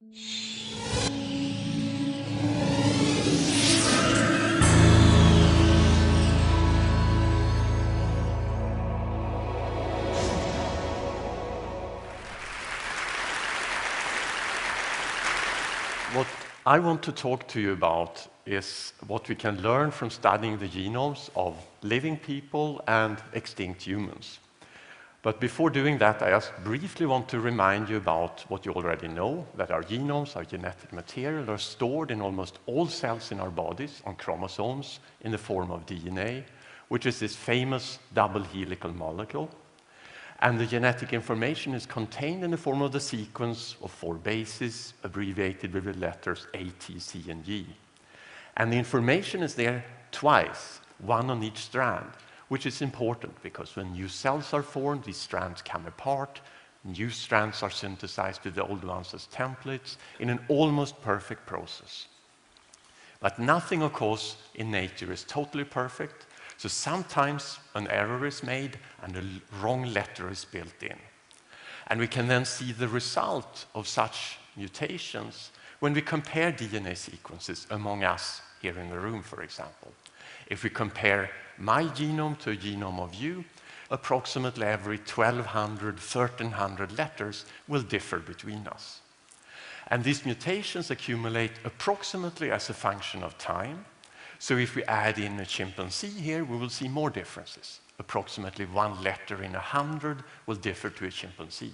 What I want to talk to you about is what we can learn from studying the genomes of living people and extinct humans. But before doing that, I just briefly want to remind you about what you already know, that our genomes, our genetic material, are stored in almost all cells in our bodies on chromosomes in the form of DNA, which is this famous double helical molecule. And the genetic information is contained in the form of the sequence of 4 bases, abbreviated with the letters A, T, C, and G. And the information is there twice, one on each strand, which is important because when new cells are formed, these strands come apart, new strands are synthesized with the old ones as templates in an almost perfect process. But nothing, of course, in nature is totally perfect. So sometimes an error is made and a wrong letter is built in. And we can then see the result of such mutations when we compare DNA sequences among us here in the room, for example. If we compare my genome to a genome of you, approximately every 1,200, 1,300 letters will differ between us. And these mutations accumulate approximately as a function of time. So if we add in a chimpanzee here, we will see more differences. Approximately 1 letter in 100 will differ to a chimpanzee.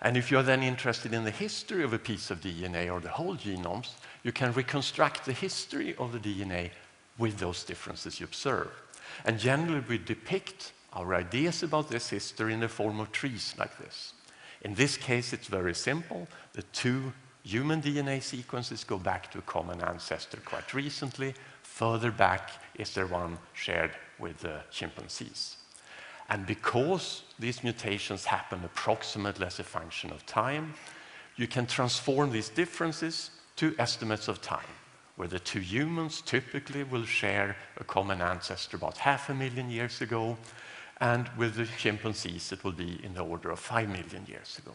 And if you're then interested in the history of a piece of DNA or the whole genomes, you can reconstruct the history of the DNA with those differences you observe. And generally, we depict our ideas about this history in the form of trees like this. In this case, it's very simple. The 2 human DNA sequences go back to a common ancestor quite recently. Further back is there one shared with the chimpanzees. And because these mutations happen approximately as a function of time, you can transform these differences to estimates of time, where the 2 humans typically will share a common ancestor about 500,000 years ago, and with the chimpanzees it will be in the order of 5 million years ago.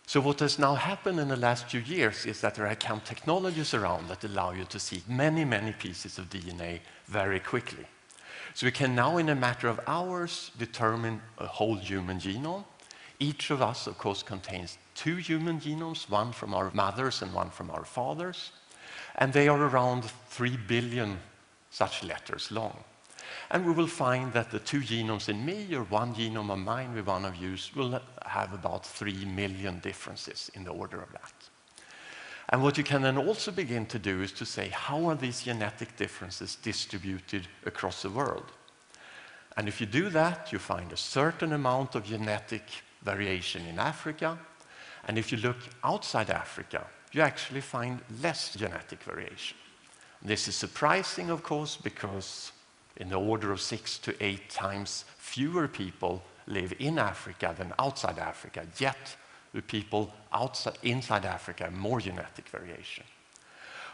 So what has now happened in the last few years is that there have come technologies around that allow you to see many, many pieces of DNA very quickly. So we can now, in a matter of hours, determine a whole human genome. Each of us, of course, contains 2 human genomes, one from our mothers and one from our fathers. And they are around 3 billion such letters long. And we will find that the 2 genomes in me or 1 genome of mine with one of yours will have about 3 million differences in the order of that. And what you can then also begin to do is to say, how are these genetic differences distributed across the world? And if you do that, you find a certain amount of genetic variation in Africa. And if you look outside Africa, you actually find less genetic variation. This is surprising, of course, because in the order of 6 to 8 times fewer people live in Africa than outside Africa, yet the people inside Africa have more genetic variation.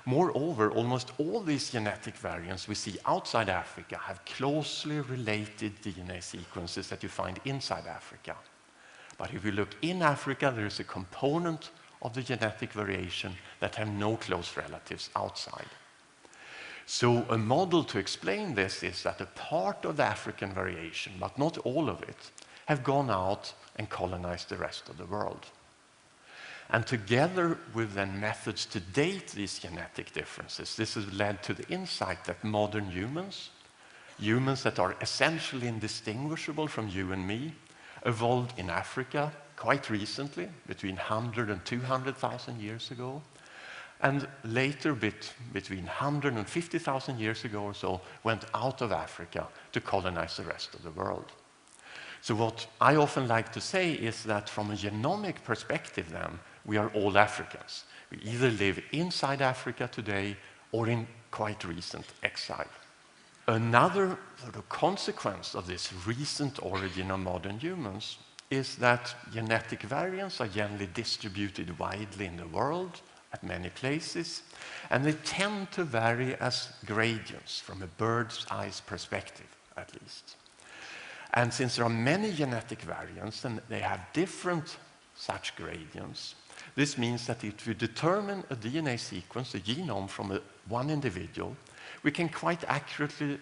Moreover, almost all these genetic variants we see outside Africa have closely related DNA sequences that you find inside Africa. But if you look in Africa, there is a component of the genetic variation that have no close relatives outside. So a model to explain this is that a part of the African variation, but not all of it, have gone out and colonized the rest of the world. And together with then methods to date these genetic differences, this has led to the insight that modern humans that are essentially indistinguishable from you and me, evolved in Africa quite recently, between 100 and 200,000 years ago, and later, between 100 and 50,000 years ago or so, went out of Africa to colonize the rest of the world. So what I often like to say is that from a genomic perspective then, we are all Africans. We either live inside Africa today or in quite recent exile. Another sort of consequence of this recent origin of modern humans is that genetic variants are generally distributed widely in the world at many places, and they tend to vary as gradients from a bird's eye perspective, at least. And since there are many genetic variants and they have different such gradients, This means that if we determine a DNA sequence, a genome from one individual, we can quite accurately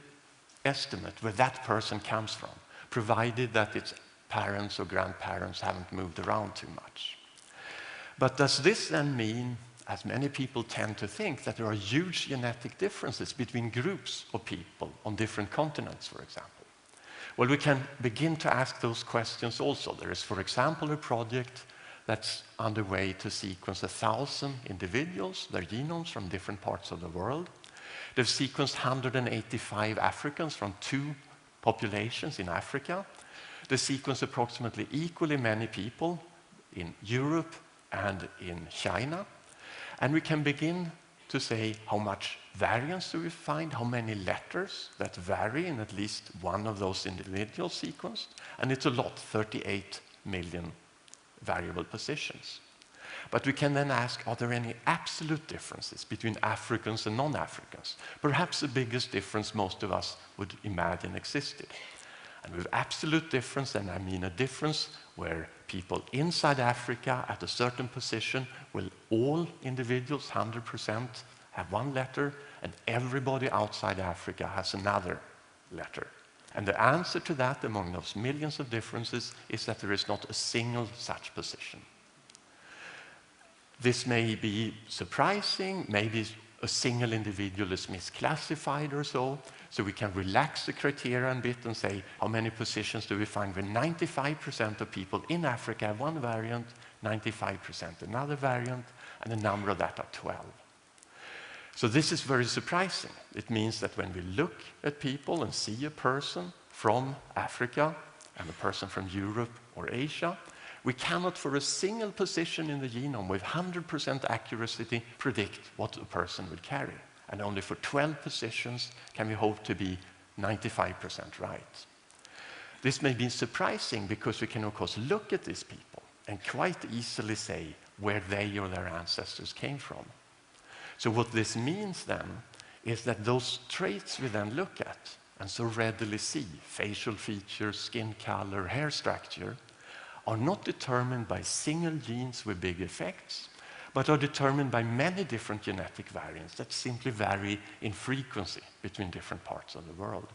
estimate where that person comes from, provided that its parents or grandparents haven't moved around too much. But does this then mean, as many people tend to think, that there are huge genetic differences between groups of people on different continents, for example? Well, we can begin to ask those questions also. There is, for example, a project that's underway to sequence 1,000 individuals, their genomes from different parts of the world. They've sequenced 185 Africans from 2 populations in Africa. They sequenced approximately equally many people in Europe and in China. And we can begin to say how much variance do we find, how many letters that vary in at least one of those individual sequenced. And it's a lot, 38 million variable positions. But we can then ask, are there any absolute differences between Africans and non-Africans? Perhaps the biggest difference most of us would imagine existed. And with absolute difference, then I mean a difference where people inside Africa at a certain position will all individuals, 100%, have one letter, and everybody outside Africa has another letter. And the answer to that, among those millions of differences, is that there is not a single such position. This may be surprising, maybe a single individual is misclassified or so we can relax the criteria a bit and say, how many positions do we find where 95% of people in Africa have one variant, 95% another variant, and the number of that are 12. So this is very surprising. It means that when we look at people and see a person from Africa and a person from Europe or Asia, we cannot for a single position in the genome with 100% accuracy predict what a person would carry. And only for 12 positions can we hope to be 95% right. This may be surprising because we can of course look at these people and quite easily say where they or their ancestors came from. So what this means then is that those traits we then look at and so readily see, facial features, skin color, hair structure, are not determined by single genes with big effects, but are determined by many different genetic variants that simply vary in frequency between different parts of the world.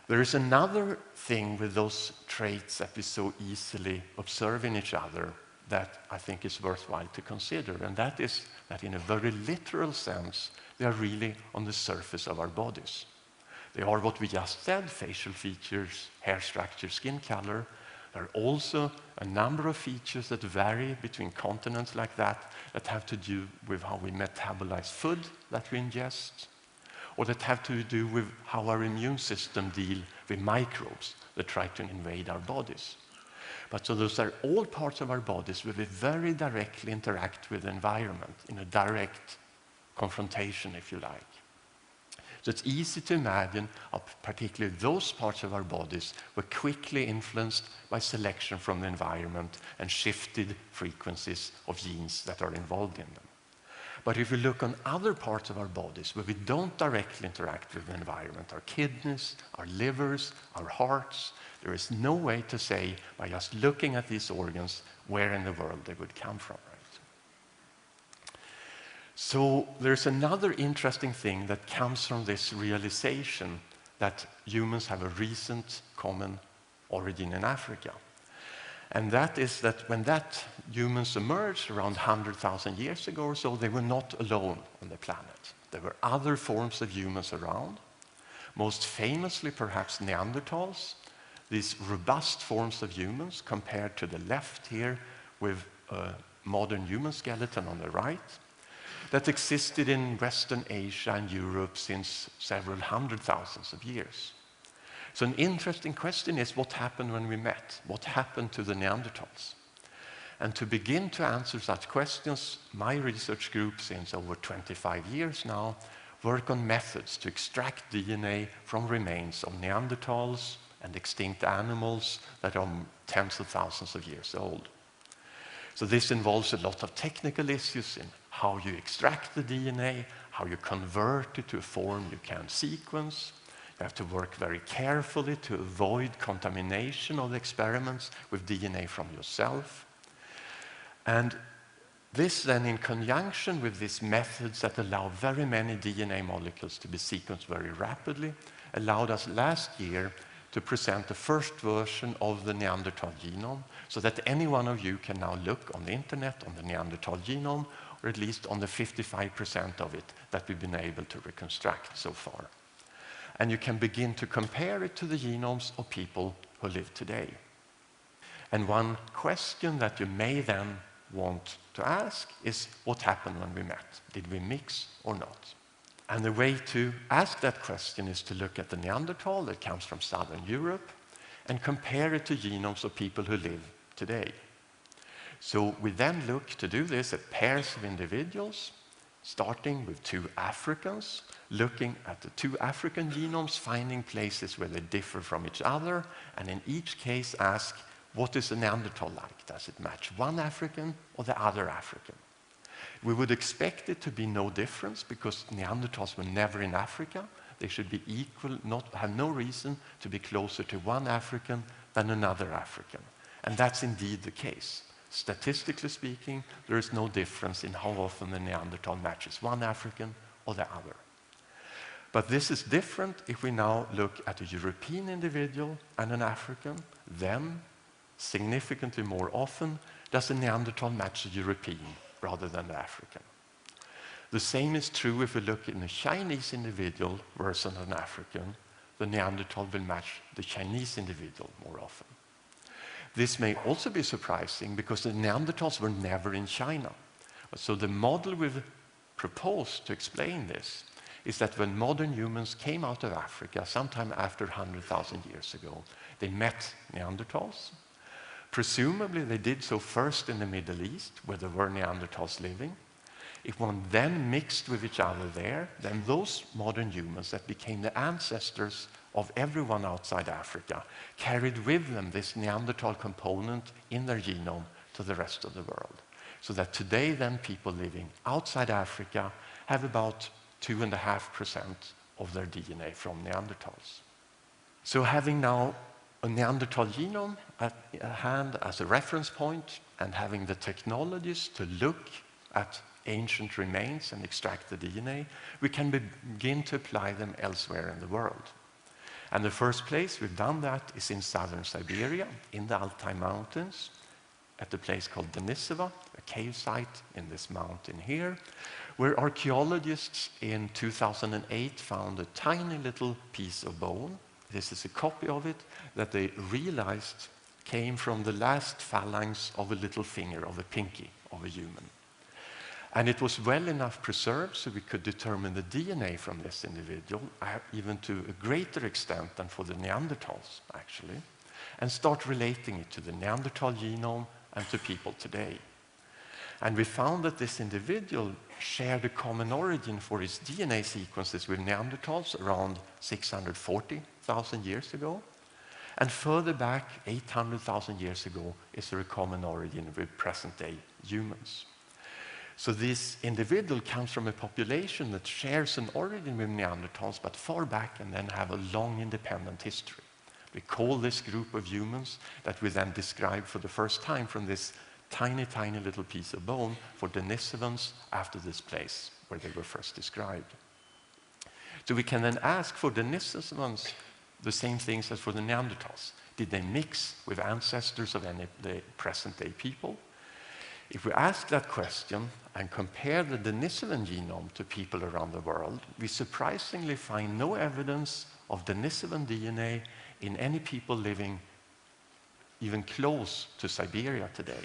There is another thing with those traits that we so easily observe in each other that I think is worthwhile to consider, and that is that in a very literal sense, they are really on the surface of our bodies. They are what we just said, facial features, hair structure, skin color. There are also a number of features that vary between continents like that have to do with how we metabolize food that we ingest, or that have to do with how our immune system deals with microbes that try to invade our bodies. But so those are all parts of our bodies where we very directly interact with the environment in a direct confrontation, if you like. So it's easy to imagine how particularly those parts of our bodies were quickly influenced by selection from the environment and shifted frequencies of genes that are involved in them. But if we look on other parts of our bodies where we don't directly interact with the environment, our kidneys, our livers, our hearts, there is no way to say by just looking at these organs where in the world they would come from. So there's another interesting thing that comes from this realization that humans have a recent common origin in Africa. And that is that when that humans emerged around 100,000 years ago or so, they were not alone on the planet. There were other forms of humans around, most famously perhaps Neanderthals, these robust forms of humans compared to the left here with a modern human skeleton on the right, that existed in Western Asia and Europe since several hundred thousands of years. So an interesting question is what happened when we met? What happened to the Neanderthals? And to begin to answer such questions, my research group, since over 25 years now, work on methods to extract DNA from remains of Neanderthals and extinct animals that are tens of thousands of years old. So this involves a lot of technical issues in how you extract the DNA, how you convert it to a form you can sequence. You have to work very carefully to avoid contamination of the experiments with DNA from yourself. And This then, in conjunction with these methods that allow very many DNA molecules to be sequenced very rapidly, allowed us last year to present the first version of the Neanderthal genome, so that any one of you can now look on the internet on the Neanderthal genome, or at least on the 55% of it that we've been able to reconstruct so far. And you can begin to compare it to the genomes of people who live today. And one question that you may then want to ask is, what happened when we met? Did we mix or not? And the way to ask that question is to look at the Neanderthal that comes from Southern Europe and compare it to genomes of people who live today. So we then look to do this at pairs of individuals, starting with 2 Africans, looking at the 2 African genomes, finding places where they differ from each other, and in each case ask, what is a Neanderthal like? Does it match one African or the other African? We would expect it to be no difference because Neanderthals were never in Africa. They should be equal, have no reason to be closer to one African than another African. And that's indeed the case. Statistically speaking, there is no difference in how often the Neanderthal matches one African or the other. But this is different if we now look at a European individual and an African. Then, significantly more often, does the Neanderthal match a European rather than the African. The same is true if we look in a Chinese individual versus an African. The Neanderthal will match the Chinese individual more often. This may also be surprising because the Neanderthals were never in China. So the model we've proposed to explain this is that when modern humans came out of Africa, sometime after 100,000 years ago, they met Neanderthals. Presumably they did so first in the Middle East, where there were Neanderthals living. If one then mixed with each other there, then those modern humans that became the ancestors of everyone outside Africa carried with them this Neanderthal component in their genome to the rest of the world. So that today then people living outside Africa have about 2.5% of their DNA from Neanderthals. So having now a Neanderthal genome at hand as a reference point and having the technologies to look at ancient remains and extract the DNA, we can begin to apply them elsewhere in the world. And the first place we've done that is in southern Siberia, in the Altai Mountains, at a place called Denisova, a cave site in this mountain here, where archaeologists in 2008 found a tiny little piece of bone. This is a copy of it that they realized came from the last phalanx of a little finger, of a pinky of a human. And it was well enough preserved so we could determine the DNA from this individual, even to a greater extent than for the Neanderthals, actually, and start relating it to the Neanderthal genome and to people today. And we found that this individual shared a common origin for his DNA sequences with Neanderthals around 640,000 years ago. And further back, 800,000 years ago, is there a common origin with present-day humans. So this individual comes from a population that shares an origin with Neanderthals, but far back, and then have a long independent history. We call this group of humans that we then describe for the first time from this tiny, tiny little piece of bone for Denisovans after this place where they were first described. So we can then ask for Denisovans the same things as for the Neanderthals. Did they mix with ancestors of any of the present-day people? If we ask that question and compare the Denisovan genome to people around the world, we surprisingly find no evidence of Denisovan DNA in any people living even close to Siberia today.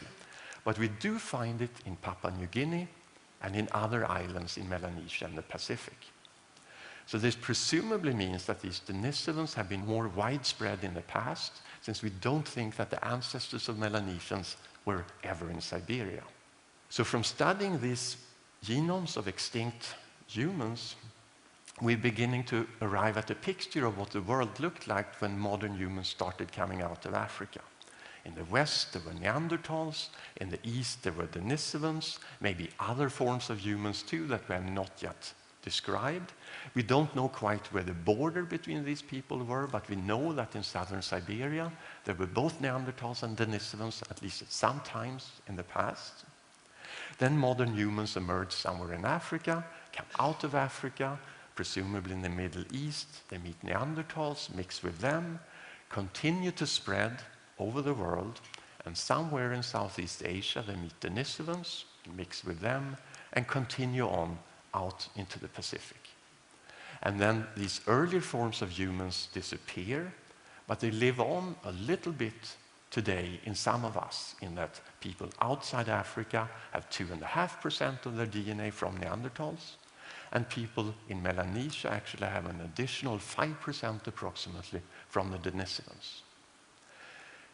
But we do find it in Papua New Guinea and in other islands in Melanesia and the Pacific. So this presumably means that these Denisovans have been more widespread in the past, since we don't think that the ancestors of Melanesians were ever in Siberia. So from studying these genomes of extinct humans, we're beginning to arrive at a picture of what the world looked like when modern humans started coming out of Africa. In the West, there were Neanderthals. In the East, there were Denisovans, maybe other forms of humans too that we have not yet described. We don't know quite where the border between these people were, but we know that in southern Siberia, there were both Neanderthals and Denisovans, at least at some times in the past. Then modern humans emerge somewhere in Africa, come out of Africa, presumably in the Middle East. They meet Neanderthals, mix with them, continue to spread over the world, and somewhere in Southeast Asia they meet Denisovans, mix with them, and continue on out into the Pacific. And then these earlier forms of humans disappear, but they live on a little bit today in some of us, in that people outside Africa have 2.5% of their DNA from Neanderthals, and people in Melanesia actually have an additional 5% approximately from the Denisovans.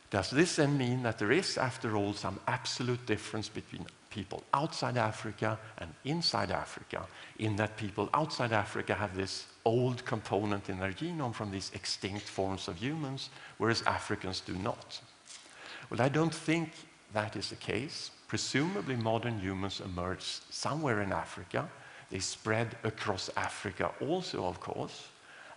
Does this then mean that there is, after all, some absolute difference between people outside Africa and inside Africa, in that people outside Africa have this old component in their genome from these extinct forms of humans, whereas Africans do not? Well, I don't think that is the case. Presumably modern humans emerged somewhere in Africa. They spread across Africa also, of course,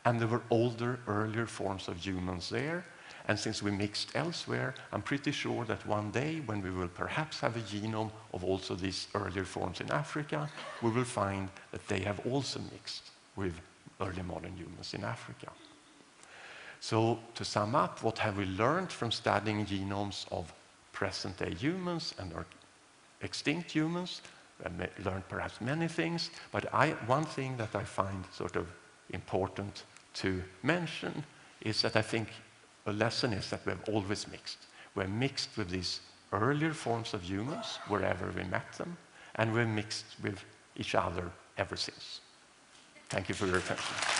and there were older, earlier forms of humans there. And since we mixed elsewhere, I'm pretty sure that one day, when we will perhaps have a genome of also these earlier forms in Africa, we will find that they have also mixed with early modern humans in Africa. So to sum up, what have we learned from studying genomes of present-day humans and our extinct humans? We learned perhaps many things, but one thing that I find sort of important to mention is that I think a lesson is that we have always mixed. We're mixed with these earlier forms of humans wherever we met them, and we're mixed with each other ever since. Thank you for your attention.